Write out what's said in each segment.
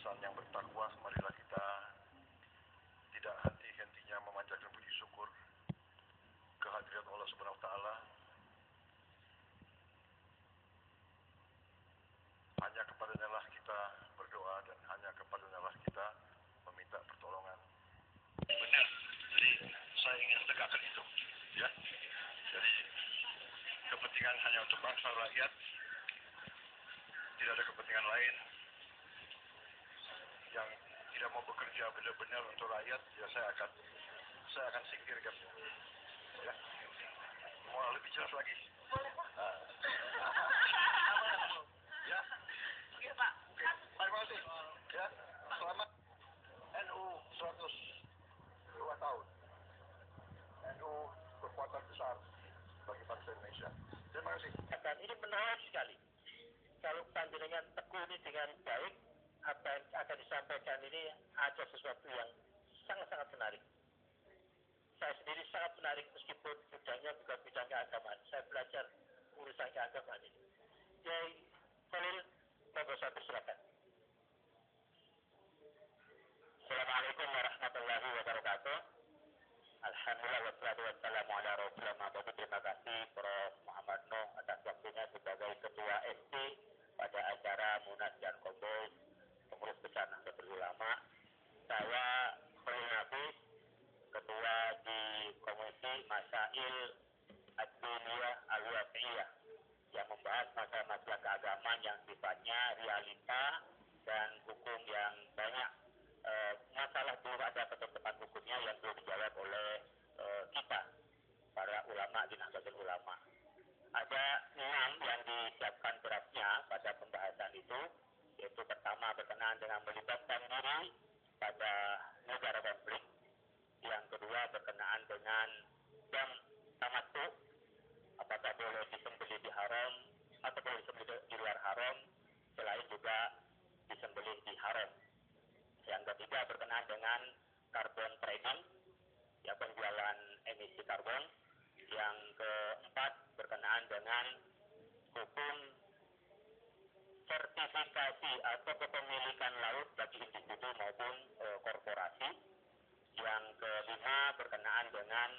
insan yang bertakwa, marilah kita tidak henti-hentinya memanjatkan puji syukur kehadirat Allah Subhanahu wa taala. Hanya kepadanya lah kita berdoa dan hanya kepadanya lah kita meminta pertolongan. Benar. Jadi saya ingin tegakkan itu, ya. Jadi kepentingan hanya untuk bangsa rakyat, tidak ada kepentingan lain. Yang tidak mau bekerja benar-benar untuk rakyat, ya saya akan singkirkan. Ya. Mau lebih jelas lagi? Boleh, Pak. Ya. Iya, Pak. Oke. Terima kasih. Ya. Selamat NU 102 tahun. NU kekuatan besar bagi bangsa Indonesia. Terima kasih. Dan ini menarik sekali. Kalau panjenengan tekuni dengan baik, apa yang akan disampaikan ini ada sesuatu yang sangat-sangat menarik. Saya sendiri sangat menarik meskipun bidangnya bukan bidang keagamaan. Saya belajar urusan keagamaan ini. Yai Khalil, monggo saya persilakan. Assalamualaikum warahmatullahi wabarakatuh. Alhamdulillah wassalatu wassalamu ala rasulillah. Terima kasih Prof. Muhammad Nuh atas waktunya sebagai Ketua ST pada acara Munas dan Kompos Pengurus Besar Nahdlatul Ulama. Saya Khalil Nafis, Ketua di Komisi Masail Ad-Duniyah Al-Waqi'iyah yang membahas masalah-masalah keagamaan yang sifatnya realita dan hukum yang banyak. Masalah belum ada ketetapan hukumnya yang belum dijawab oleh kita, para ulama di Nahdlatul Ulama. Ada 6 yang disiapkan draftnya pada pembahasan itu, yaitu pertama berkenaan dengan melibatkan diri pada negara konflik, yang kedua berkenaan dengan dam tamattu, apakah boleh disembelih di haram atau boleh disembelih di luar haram, selain juga disembelih di haram. Yang ketiga berkenaan dengan carbon trading, ya penjualan emisi karbon. Yang keempat berkenaan dengan hukum sertifikasi atau kepemilikan laut bagi individu maupun korporasi. Yang kelima berkenaan dengan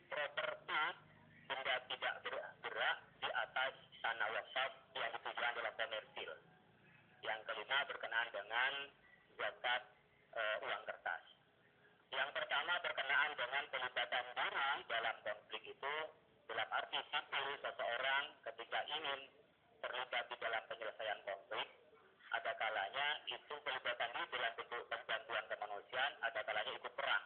properti benda tidak bergerak di atas tanah wakaf yang ditujukan dalam komersil. Yang kelima berkenaan dengan zakat uang kertas. Yang pertama berkenaan dengan pelibatan diri dalam konflik itu, dalam arti sipil seseorang ketika ingin terlibat di dalam penyelesaian konflik, ada kalanya itu pelibatan diri dalam bentuk bantuan kemanusiaan, ada kalanya ikut perang.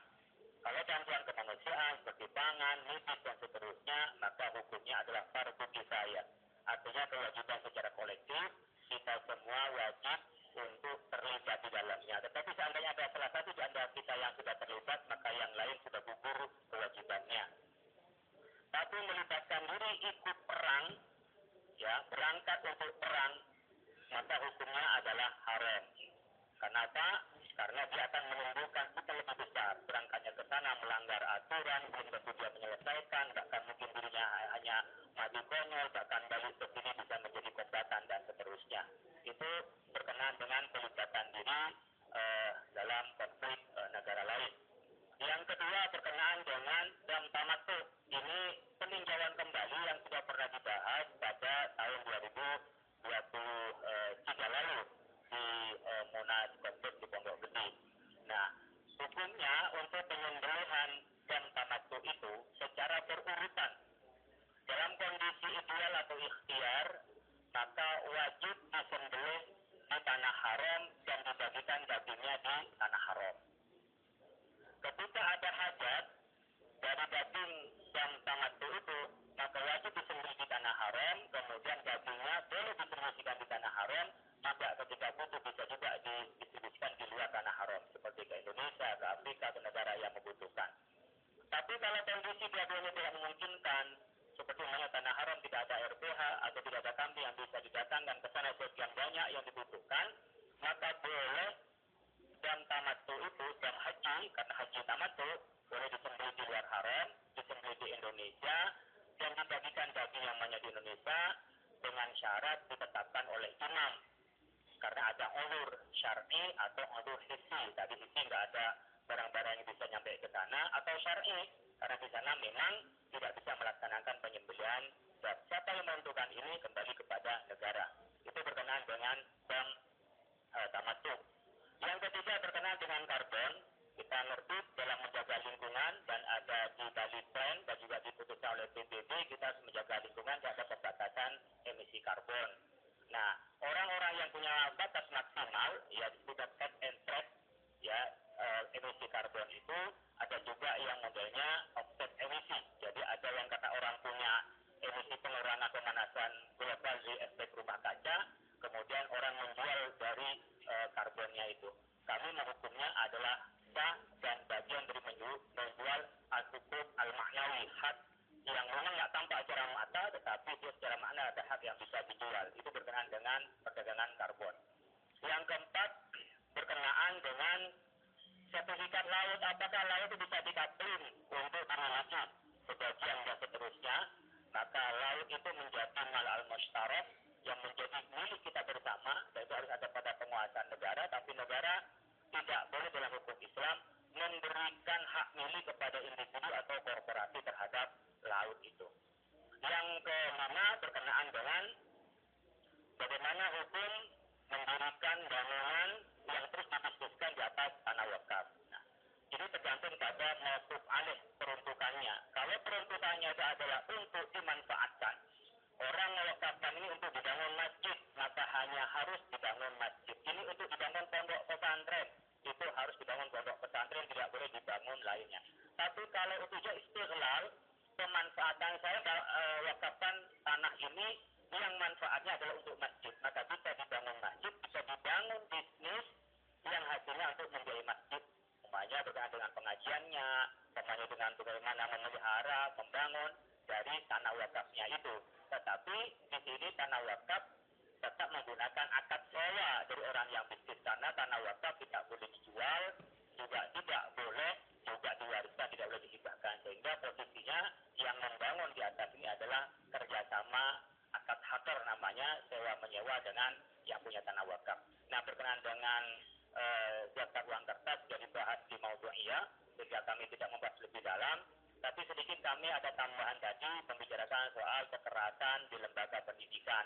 Kalau bantuan kemanusiaan seperti pangan, medis dan seterusnya, maka hukumnya adalah fardhu kifayah. Artinya kewajiban secara kolektif, kita semua wajib untuk terlibat di dalamnya. Tetapi seandainya ada salah satu di antara kita yang sudah terlibat, maka yang lain sudah gugur kewajibannya. Tapi melibatkan diri ikut perang, ya berangkat untuk perang, maka hukumnya adalah haram. Kenapa? Karena dia akan menimbulkan fitnah lebih besar. Berangkatnya ke sana melanggar aturan, belum tentu dia menyelesaikan, bahkan mungkin dirinya hanya mati konyol, bahkan balik ke sini bisa menjadi kombatan dan seterusnya. Itu berkenaan dengan pelibatan diri dalam konflik negara lain. Yang kedua berkenaan dengan dam tamattu. Ini peninjauan kembali yang sudah pernah dibahas pada tahun 2023 lalu di Munas Kompos di Pondok Gede. Nah, hukumnya untuk penyembelihan dam tamattu itu secara berurutan. Dalam kondisi ideal atau ikhtiar, maka wajib disembelih di tanah haram dan dibagikan dagingnya di tanah haram. Ketika ada hajat dari daging dam tamattu itu, maka wajib disembelih di tanah haram, kemudian dagingnya boleh didistribusikan di tanah haram, maka ketika butuh bisa juga didistribusikan di luar tanah haram, seperti ke Indonesia, ke Afrika, ke negara yang membutuhkan. Tapi kalau kondisi dua-duanya tidak memungkinkan, seperti mana tanah haram tidak ada RPH atau tidak ada kambing yang bisa didatangkan ke sana sekian banyak yang dibutuhkan, maka boleh dam tamattu itu, dam haji, karena haji tamattu boleh disembelih di luar haram, disembelih di Indonesia, dan dibagikan daging yang banyak di Indonesia dengan syarat ditetapkan oleh imam. karena ada ulur syar'i atau ulur hissi. Tadi hissi nggak ada barang-barang yang bisa nyampe ke sana, atau syar'i karena di sana memang tidak bisa melaksanakan penyembelihan. Dan siapa yang menentukan ini kembali kepada negara. Itu berkenaan dengan bam tamasuk. Yang ketiga berkenaan dengan karbon. Kita ngerti dalam menjaga lingkungan dan ada di Bali Plan dan juga diputuskan oleh PBB, kita harus menjaga lingkungan dan ada pembatasan emisi karbon. Nah, orang-orang yang punya batas maksimal, ya disebut cap and trade, ya emisi karbon itu ada juga yang modelnya offset emisi. Jadi ada yang kata orang punya emisi pengurangan pemanasan global di efek rumah kaca, kemudian orang menjual dari karbonnya itu. Kami menghukumnya adalah sah dan bagian dari menjual al-huquq al-ma'nawi, hak yang memang nggak tampak secara mata, tetapi dia secara makna ada hak yang bisa dijual. Itu berkenaan dengan perdagangan karbon. Yang keempat berkenaan dengan sertifikat laut. Apakah laut itu bisa diklaim untuk dimiliki sebagian dan seterusnya? Maka laut itu menjadi mal al-mushtarak yang menjadi milik kita bersama, dan itu harus ada pada penguasaan negara, tapi negara tidak boleh dalam hukum Islam memberikan hak milik kepada individu atau korporasi terhadap laut itu. Yang kelima berkenaan dengan bagaimana hukum mendirikan bangunan yang terus didiskusikan di atas tanah wakaf. Nah, ini tergantung pada mauquf alih peruntukannya. Kalau peruntukannya itu adalah untuk dimanfaatkan, orang mewakafkan ini untuk dibangun masjid, maka hanya harus dibangun masjid. Ini untuk dibangun pondok pesantren, itu harus dibangun pondok pesantren, tidak boleh dibangun lainnya. Tapi kalau itu istiqlal, pemanfaatan saya wakafkan tanah ini yang manfaatnya adalah untuk masjid, maka bisa dibangun masjid, bisa dibangun bisnis yang hasilnya untuk membiayai masjid, umpamanya berkaitan dengan pengajiannya, umpamanya dengan bagaimana memelihara, membangun dari tanah wakafnya itu. Tetapi di sini tanah wakaf tetap menggunakan akad sewa dari orang yang bisnis, karena tanah wakaf tidak boleh dijual, juga tidak boleh juga diwariskan, tidak boleh dihibahkan, sehingga posisinya yang membangun di atas ini adalah kerjasama akad hakar namanya, sewa menyewa dengan yang punya tanah wakaf. Nah, berkenaan dengan zakat uang kertas sudah dibahas di Maudhu'iyah, sehingga kami tidak membahas lebih dalam, tapi sedikit kami ada tambahan tadi membicarakan soal kekerasan di lembaga pendidikan.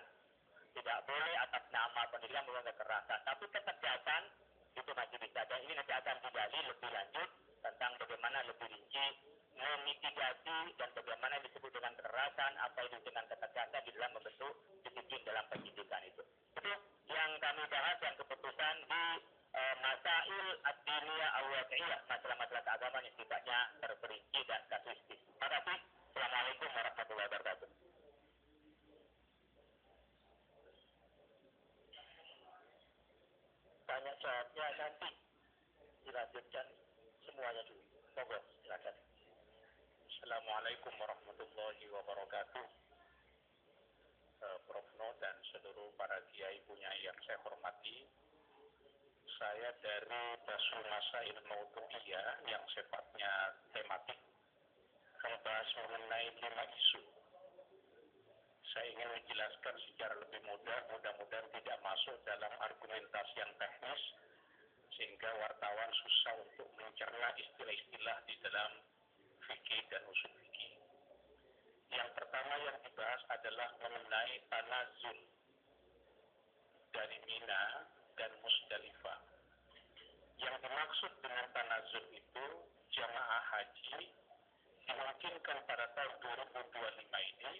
Tidak boleh atas nama pendidikan melakukan kekerasan, tapi ketegasan itu masih bisa. Dan ini nanti akan digali lebih lanjut tentang bagaimana lebih rinci memitigasi dan bagaimana disebut dengan kekerasan, apa itu dengan ketegasan di dalam membentuk disiplin dalam pendidikan itu. Itu yang kami bahas dan keputusan di masail ad-diniyah al-waqi'iyah, masalah-masalah keagamaan yang sifatnya terperinci dan kasuistik. Terima kasih. Assalamualaikum warahmatullahi wabarakatuh. Tanya jawabnya nanti dilanjutkan semuanya dulu. Monggo, silakan. Assalamualaikum warahmatullahi wabarakatuh. Prof. No dan seluruh para kiai punya yang saya hormati. Saya dari Basul Masail Maudhu'iyah yang sifatnya tematik membahas mengenai 5 isu. Saya ingin menjelaskan secara lebih mudah, mudah-mudahan tidak masuk dalam argumentasi yang teknis sehingga wartawan susah untuk mencerna istilah-istilah di dalam fikih dan usul fikih. Yang pertama yang dibahas adalah mengenai tanazul dari Mina dan Musdalifah. Yang dimaksud dengan tanazul itu jamaah haji dimungkinkan pada tahun 2025 ini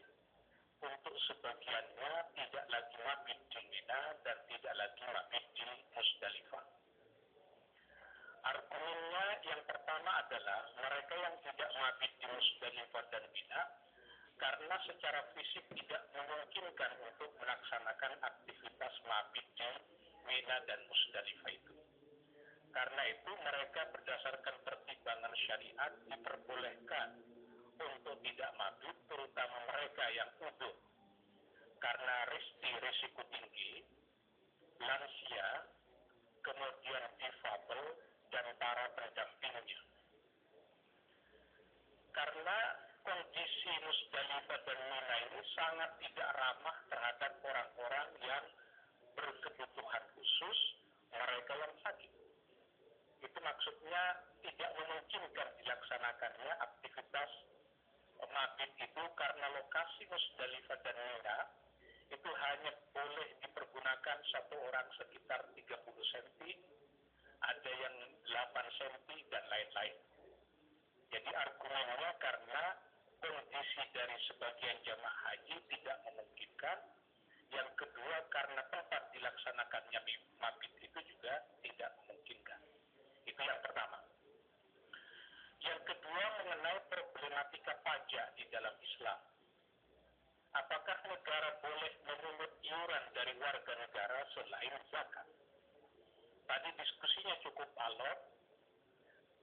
untuk sebagiannya tidak lagi mabit di Mina dan tidak lagi mabit di Musdalifah. Argumennya yang pertama adalah mereka yang tidak mabit di Musdalifah dan Mina karena secara fisik tidak memungkinkan untuk melaksanakan aktivitas mabit di Mina dan Musdalifah itu. Karena itu mereka berdasarkan pertimbangan syariat diperbolehkan untuk tidak mabit, terutama mereka yang udhur karena risiko tinggi, lansia, kemudian difabel, dan para pendampingnya. Karena kondisi Musdalifah dan Mina ini sangat tidak ramah terhadap orang-orang yang berkebutuhan khusus. warga yang sakit. Itu maksudnya tidak memungkinkan dilaksanakannya aktivitas mabit itu karena lokasi Musdalifah dan Mina itu hanya boleh dipergunakan satu orang sekitar 30 cm, ada yang 8 cm dan lain-lain. Jadi argumennya karena kondisi dari sebagian jamaah haji tidak memungkinkan. Yang kedua karena tempat dilaksanakannya mabit itu juga tidak memungkinkan. Itu yang pertama. Yang kedua mengenai problematika pajak di dalam Islam. Apakah negara boleh memungut iuran dari warga negara selain zakat? Tadi diskusinya cukup alot.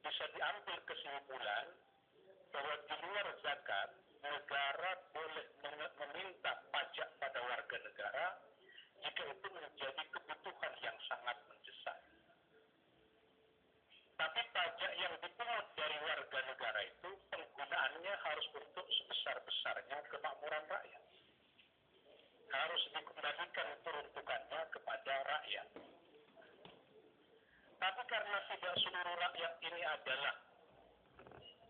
Bisa diambil kesimpulan bahwa di luar zakat, negara boleh meminta pajak pada warga negara jika itu menjadi kebutuhan yang sangat mendesak. Tapi pajak yang dipungut dari warga negara itu penggunaannya harus untuk sebesar-besarnya kemakmuran rakyat. Harus dikembalikan peruntukannya kepada rakyat. Tapi karena tidak seluruh rakyat ini adalah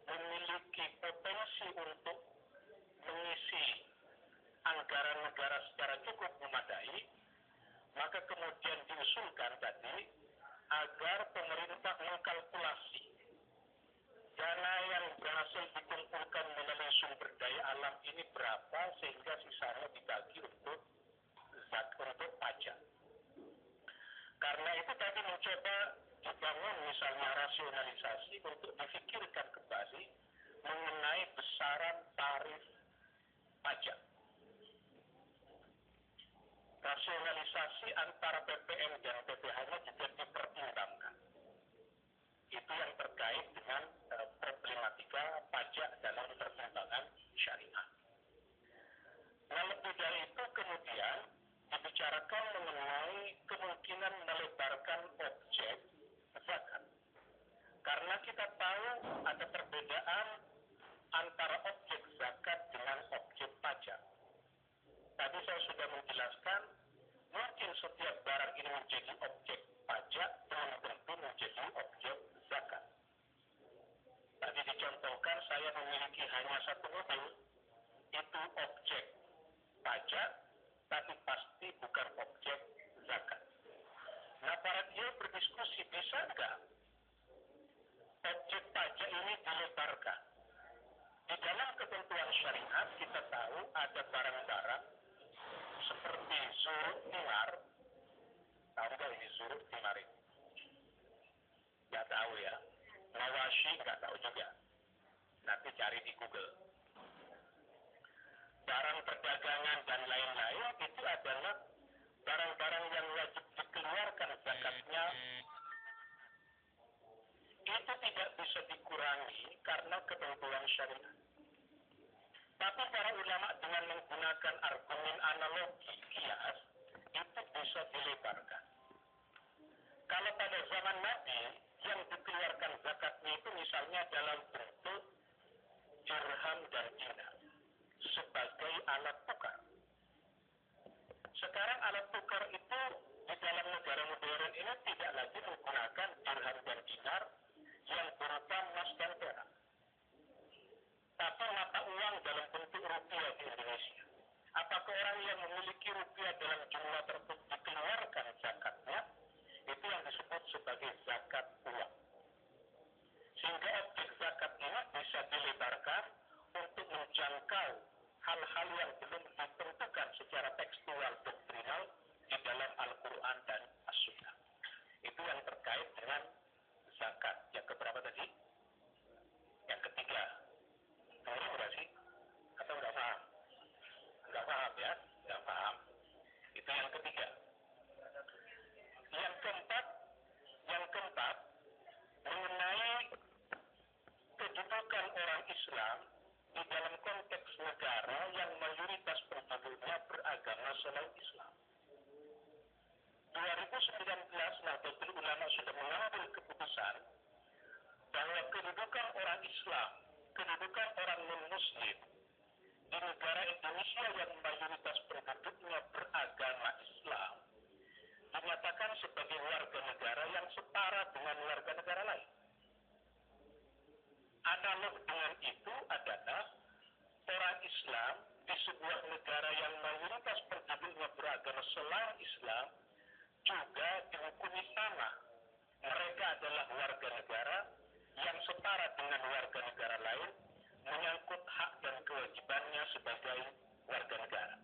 memiliki potensi untuk mengisi anggaran negara secara cukup memadai, maka kemudian diusulkan tadi agar pemerintah mengkalkulasi dana yang berhasil dikumpulkan melalui sumber daya alam ini berapa sehingga sisanya dibagi untuk pajak. Karena itu tadi mencoba dibangun misalnya rasionalisasi untuk difikirkan kembali mengenai besaran tarif pajak. Rasionalisasi antara PPN dan PPh-nya juga dipertimbangkan. Itu yang terkait dengan problematika pajak dalam pertimbangan syariah. Nah, lebih dari itu kemudian dibicarakan mengenai kemungkinan melebarkan objek zakat. Karena kita tahu ada perbedaan antara objek zakat dengan objek pajak. Tadi saya sudah menjelaskan, mungkin setiap barang ini menjadi objek pajak, belum tentu menjadi objek zakat. Tadi dicontohkan, saya memiliki hanya satu mobil, itu objek pajak, tapi pasti bukan objek zakat. Nah, para dia berdiskusi, bisa nggak objek pajak ini dilebarkan? Di dalam ketentuan syariat, kita tahu ada barang-barang seperti zuruk timar. Tahu nggak ini zuruk timar ini? Nggak tahu ya. Mawashi nggak tahu juga. Nanti cari di Google. Barang perdagangan dan lain-lain itu adalah barang-barang yang wajib dikeluarkan zakatnya. Itu tidak bisa dikurangi karena ketentuan syariat. Tapi para ulama dengan menggunakan argumen analogi kias itu bisa dilebarkan. Kalau pada zaman Nabi yang dikeluarkan zakatnya itu misalnya dalam bentuk dirham dan dinar sebagai alat tukar. Sekarang alat tukar itu di dalam negara modern ini tidak lagi menggunakan dirham dan dinar yang berupa emas dan perak, tapi mata uang dalam bentuk rupiah di Indonesia. Apakah orang yang memiliki rupiah dalam jumlah tertentu dikeluarkan zakatnya? Itu yang disebut sebagai zakat uang. Sehingga objek zakat ini bisa dilebarkan untuk menjangkau hal-hal yang belum ditentukan secara tekstual doktrinal di dalam Al-Quran dan As-Sunnah. Itu yang terkait dengan zakat. Yang keberapa tadi? Yang ketiga. Tahu nggak sih? Atau nggak paham? Nggak paham ya? Nggak paham. Itu yang ketiga. Yang keempat mengenai kedudukan orang Islam di dalam konteks negara yang mayoritas penduduknya beragama selain Islam. 2019 Nahdlatul Ulama sudah mengambil keputusan bahwa kedudukan orang Islam, kedudukan orang non-Muslim di negara Indonesia yang mayoritas penduduknya beragama Islam dinyatakan sebagai warga negara dengan warga negara lain. Analog dengan itu adalah orang Islam di sebuah negara yang mayoritas penduduknya beragama selain Islam juga dihukumi sama. Mereka adalah warga negara yang setara dengan warga negara lain menyangkut hak dan kewajibannya sebagai warga negara.